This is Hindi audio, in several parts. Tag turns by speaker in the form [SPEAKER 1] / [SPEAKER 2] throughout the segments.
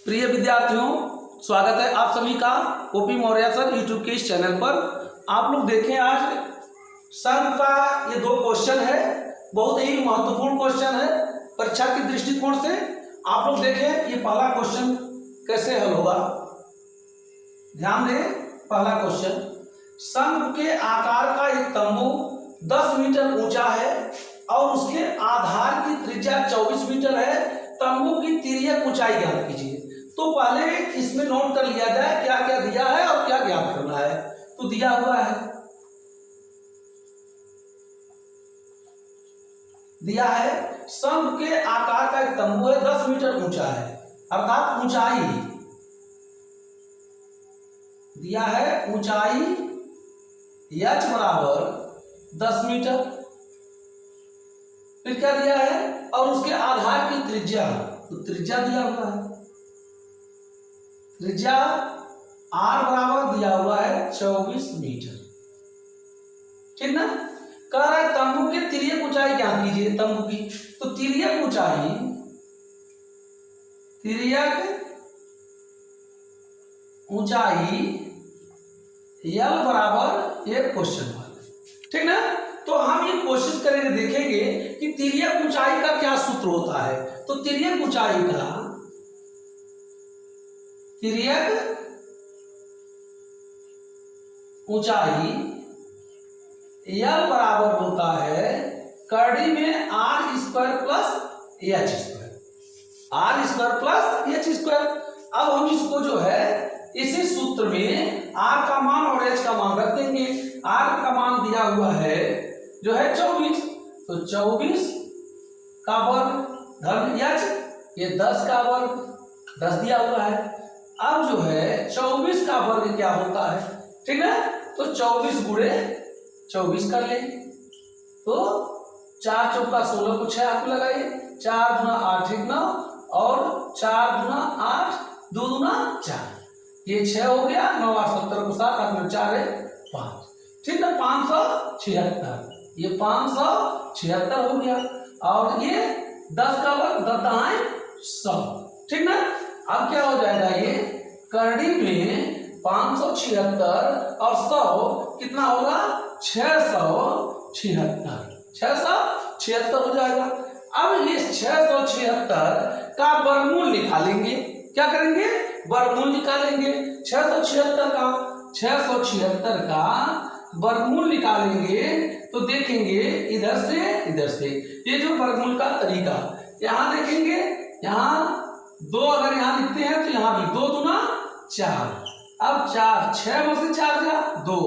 [SPEAKER 1] प्रिय विद्यार्थियों, स्वागत है आप सभी का ओपी मौर्य सर यूट्यूब के इस चैनल पर। आप लोग देखें, आज सम का ये दो क्वेश्चन है, बहुत ही महत्वपूर्ण क्वेश्चन है परीक्षा के दृष्टिकोण से। आप लोग देखें ये पहला क्वेश्चन कैसे हल होगा। ध्यान दें, पहला क्वेश्चन, शंख के आकार का एक तंबू 10 मीटर ऊंचा है और उसके आधार की त्रिज्या 24 मीटर है। तंबू की तिर्यक ऊंचाई ज्ञात कीजिए। तो पहले इसमें नोट कर लिया जाए क्या क्या दिया है और क्या ज्ञात करना है। तो दिया हुआ है, दिया है शंख के आकार का एक तंबू है, 10 मीटर ऊंचा है, अर्थात ऊंचाई दिया है, ऊंचाई h बराबर 10 मीटर। फिर क्या दिया है, और उसके आधार की त्रिज्या, तो त्रिज्या दिया हुआ है, त्रिज्या r बराबर दिया हुआ है 24 मीटर। ठीक ना। कह रहा है तंबू की तिर्यक ऊंचाई ज्ञात कीजिए। तंबू की तो तिर्यक ऊंचाई, तिर्यक ऊंचाई L बराबर एक क्वेश्चन मार्क। ठीक ना। तो हम ये कोशिश करेंगे, देखेंगे कि तिर्यक ऊंचाई का क्या सूत्र होता है। तो तिर्यक ऊंचाई का, तिर्यक ऊंचाई L बराबर होता है करड़ी में r square plus h square, r square plus h square. अब हम इसको जो है इसी सूत्र में r का मान और h का मान रख देंगे। r का मान दिया हुआ है जो है 24, तो 24 का वर्ग धन h, ये 10 का वर्ग 10 दिया हुआ है। अब जो है 24 का वर्ग क्या होता है, ठीक है। तो 24 गुणे 24 कर ले, तो 4 चौका 16 को 6 आप लगाइए, 4 दूना 8 एक 9 और 4 दूना 8 2 दूना 4, ये 6 हो गया, 9 8 70 को 7 8 में 4 है 5। ठीक है, 576, ये 576 हो गया। और ये 10 का वर्ग 10 दहाई 100। ठीक ना। अब क्या हो जाएगा, ये करड़ी में 576 और 100 कितना होगा, 676 हो जाएगा। अब ये 676 का वर्गमूल निकालेंगे। क्या करेंगे, वर्गमूल निकालेंगे। 676 का वर्गमूल निकालेंगे तो देखेंगे इधर से ये जो वर्गमूल का तरीका, यहां देखेंगे, यहां 2 अगर यहां लिखते हैं तो यहां भी 2 दूना 4, अब 4 6 में से 4 गया 2,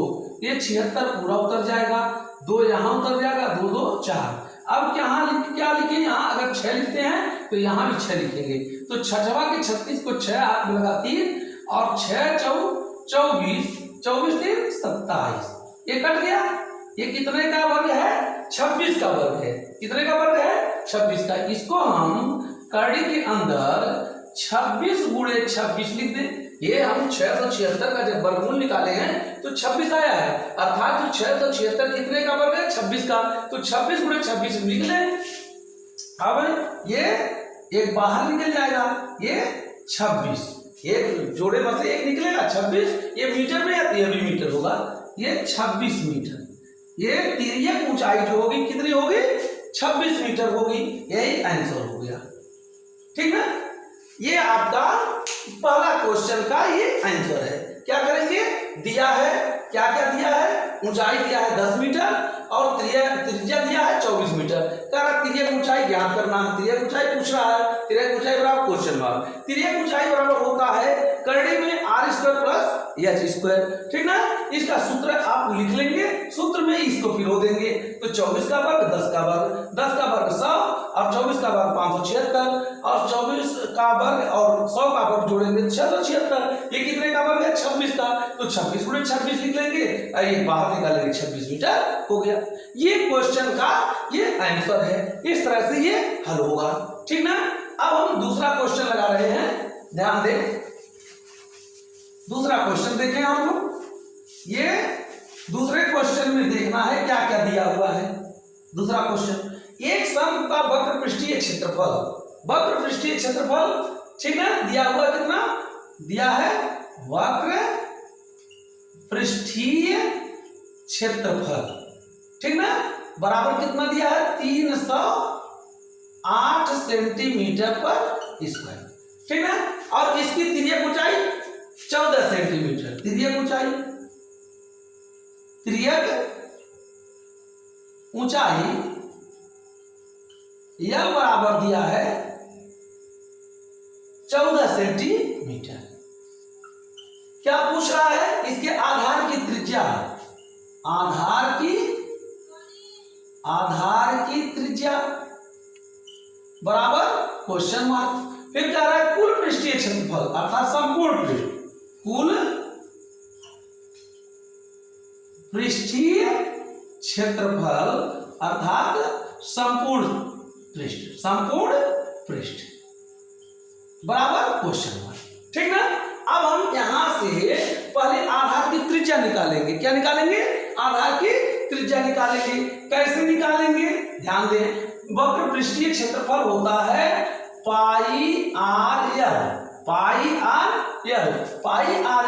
[SPEAKER 1] ये 76 पूरा उतर जाएगा, 2 यहाँ उतर जाएगा, 2 2 4। अब क्या लिखे, यहाँ अगर 6 लिखते हैं तो यहाँ भी 6 लिखेंगे। तो 6 के 36 को 6 हाथ में लगा 3 और 6 24 24 3 27, ये कट गया। ये कितने का वर्ग है, 26 का वर्ग है। कितने का वर्ग है, 26 का। इसको हम करड़ी के अंदर 26 गुणे 26 लिख दें। ये हम 676 का जब वर्गमूल निकाले हैं तो 26 आया है, अर्थात जो 676 कितने का वर्ग है, 26 का। तो 26 गुणे 26 लिख लें। अब ये एक बाहर निकल जाएगा, ये 26, एक जोड़े में से एक निकलेगा 26, ये मीटर में या भी मीटर होगा, ये 26 मीटर। ये तिर्यक ऊंचाई जो होगी कितनी होगी, 26 मीटर होगी। यही आंसर हो गया। ठीक ना। ये आपका पहला क्वेश्चन का ये आंसर है। क्या करेंगे, दिया है, क्या क्या दिया है, ऊंचाई दिया है 10 मीटर और त्रिज्या दिया है 24 मीटर। कह रहा तिर्यक ऊंचाई ज्ञात करना है। तिर्यक ऊंचाई पूछ रहा है, तिर्यक ऊंचाई बराबर क्वेश्चन मार्क। तिर्यक ऊंचाई बराबर होता है करड़ी में r square plus h square. ठीक ना। इसका सूत्र आप लिख लेंगे, सूत्र में इसको पिरो देंगे। तो 24 का वर्ग 10 का वर्ग, 10 का वर्ग 100 और 24 का वर्ग 576 और 24 का वर्ग और 100 का वर्ग जोड़ेंगे 676। ये कितने का वर्ग है, 26 का। तो 26 गुणे 26 लिख लेंगे, ये बाहर निकालेंगे, 26 मीटर हो गया। ये क्वेश्चन का ये आंसर है। इस तरह से ये हल होगा। ठीक ना। अब हम दूसरा क्वेश्चन लगा रहे हैं, ध्यान दें। दूसरा क्वेश्चन देखें आप लोग। ये दूसरे क्वेश्चन में देखना है क्या क्या दिया हुआ है। दूसरा क्वेश्चन, एक शंख का वक्र पृष्ठीय क्षेत्रफल ठीक ना। दिया हुआ कितना दिया है, वक्र पृष्ठीय क्षेत्रफल, ठीक ना, बराबर कितना दिया है 308 सेंटीमीटर पर स्क्वायर, ठीक ना। और इसकी तिर्यक ऊंचाई 14 सेंटीमीटर, तिर्यक ऊंचाई, तिर्यक ऊंचाई यह बराबर दिया है 14 सेंटीमीटर। क्या पूछ रहा है, इसके आधार की त्रिज्या, आधार की त्रिज्या बराबर क्वेश्चन मार्क। फिर कह रहा है कुल पृष्ठीय क्षेत्रफल अर्थात संपूर्ण पृष्ठ, कुल पृष्ठीय क्षेत्रफल अर्थात संपूर्ण पृष्ठ बराबर क्वेश्चन मार्क, ठीक ना। अब हम यहां से पहले आधार की त्रिज्या निकालेंगे। क्या निकालेंगे, आधार की त्रिज्या निकालेंगे। कैसे निकालेंगे, ध्यान दें, वक्र पृष्ठीय क्षेत्रफल होता है पाई आर एल, पाई आर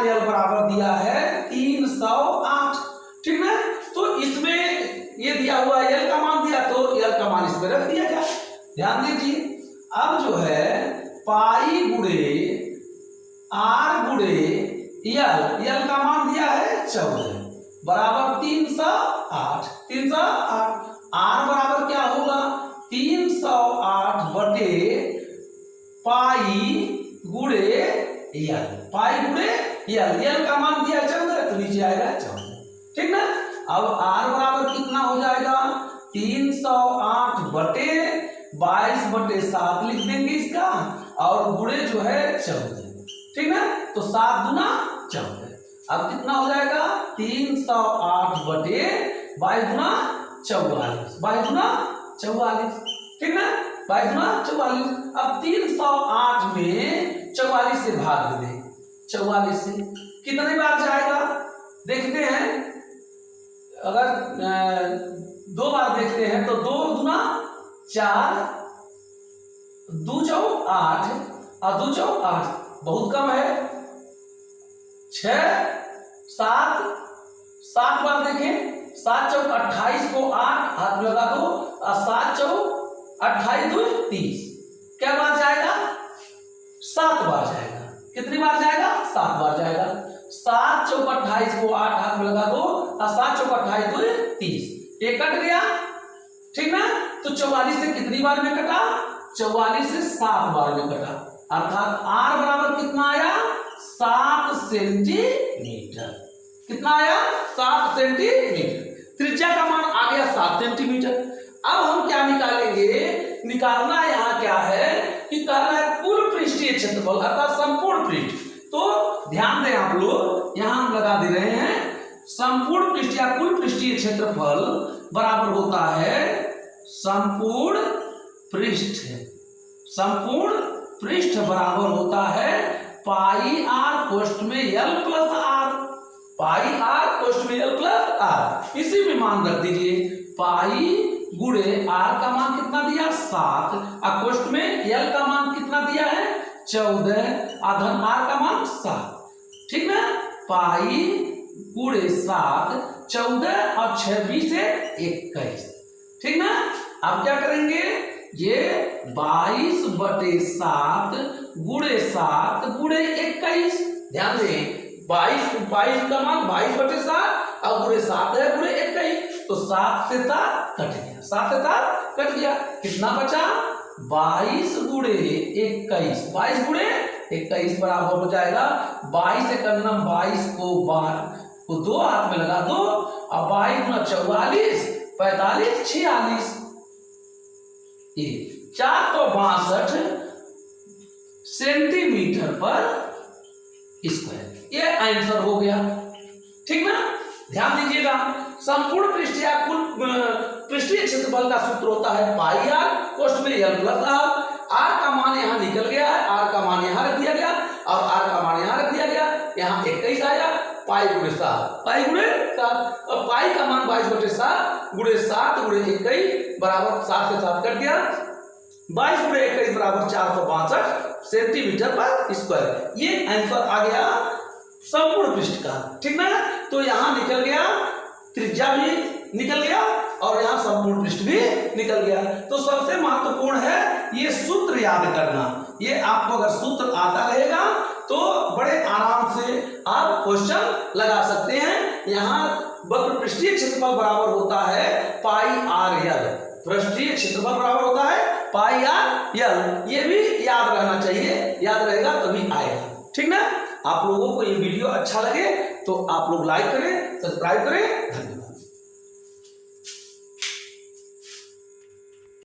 [SPEAKER 1] एल बराबर दिया है 308, ठीक ना। तो इसमें ये दिया हुआ एल का मान दिया, तो एल का मान इसमें रख दिया जाए। ध्यान दीजिए, अब जो है पाई गुणे आर गुणे एल का मान दिया है 14 बराबर 308, आर बराबर क्या होगा 308 बटे पाई गुणे एल का मान दिया 14, तो नीचे आएगा 14, ठीक ना। अब आर बराबर कितना हो जाएगा 308 बटे 22 बटे 7 लिख देंगे इसका, और गुणे जो है 14, ठीक ना। तो 7 दूना 14, अब कितना हो जाएगा 308 बटे 22 दूना 44, ठीक ना, 22 दूना 44। अब 308 में 44 से भाग दें, 44 से कितने बार जाएगा देखते हैं। अगर 2 बार देखते हैं तो 2 दूना 4, 2 चौक 8 और 2 चौक 8, बहुत कम है। 6 7 बार देखें, 7 चौक 28 को 8 हाथ में लगा दो, और 7 चौक 28 2 30, क्या बार जाएगा 7 बार जाएगा। कितनी बार जाएगा 7 बार जाएगा। 7 चौक 28 को 8 हाथ में लगा दो, और 7 चौक 28 2 30, ये कट गया, ठीक ना। तो 44 से कितनी बार में कटा, 44 से 7 बार में कटा, अर्थात आर बराबर कितना आया 7 सेंटीमीटर। कितना आया 7 सेंटीमीटर। त्रिज्या का मान आ गया 7 सेंटीमीटर। अब हम क्या निकालेंगे, निकालना यहाँ क्या है कि कहना है कुल पृष्ठीय क्षेत्रफल अर्थात संपूर्ण पृष्ठ। तो ध्यान दें आप लोग, यहां हम लगा दे रहे हैं संपूर्ण पृष्ठ या कुल पृष्ठीय क्षेत्रफल बराबर होता है संपूर्ण पृष्ठ बराबर होता है पाई आर कोष्ठ में L plus R, pi R कोष्ठ में एल प्लस आर। इसी में मान रख दीजिए, पाई गुणे आर का मान कितना दिया 7, और कोष्ठ में एल का मान कितना दिया है 14, आधन आर का मान 7, ठीक ना। पाई गुणे 7 14 और 6 20 है 21, ठीक ना। अब क्या करेंगे, ये 22 बटे 7 गुणे 7 गुणे 21, ध्यान दें 22 का मान 22 बटे 7 और गुणे 7 है गुणे 21, तो 7 से 7 कट गया, 7 से 7 कट गया, कितना बचा 22 गुणे 21, 22 गुणे 21 बराबर हो जाएगा 22 से करना 22 को 2 हाथ में लगा दो, और 22 गुना 44 45 46, 462 सेंटीमीटर पर स्क्वायर, ये आंसर हो गया, ठीक ना। ध्यान दीजिएगा, संपूर्ण पृष्ठ या कुल पृष्ठीय क्षेत्रफल का सूत्र होता है पाई आर कोष्ठ में एल प्लस आर। आर का मान यहाँ निकल गया है, आर का मान यहाँ रख दिया गया, और आर का मान यहाँ रख दिया गया, यहाँ 21 आया, पाई गुणे 7, पाई गुणे 7, और पाई का मान 22 बटे 7 गुणे 7 गुणे 21 बराबर 7 से 7 कट गया, 22 गुणे 21 बराबर 462 सेंटीमीटर पर स्क्वायर। ये आंसर आ गया संपूर्ण पृष्ठ का, ठीक ना। तो यहाँ निकल गया त्रिज्या भी निकल गया और यहाँ संपूर्ण पृष्ठ भी निकल गया। तो सबसे महत्वपूर्ण है ये सूत्र याद करना। ये आपको अगर सूत्र आता रहेगा तो बड़े आराम से आप क्वेश्चन लगा सकते हैं। यहाँ वक्र पृष्ठीय क्षेत्रफल बराबर होता है पाई आर यल, पृष्ठीय क्षेत्रफल बराबर होता है पाई आर यल। ये भी याद रहना चाहिए, याद रहेगा तभी आएगा, ठीक ना। आप लोगों को ये वीडियो अच्छा लगे तो आप लोग लाइक करें, सब्सक्राइब करें। धन्यवाद।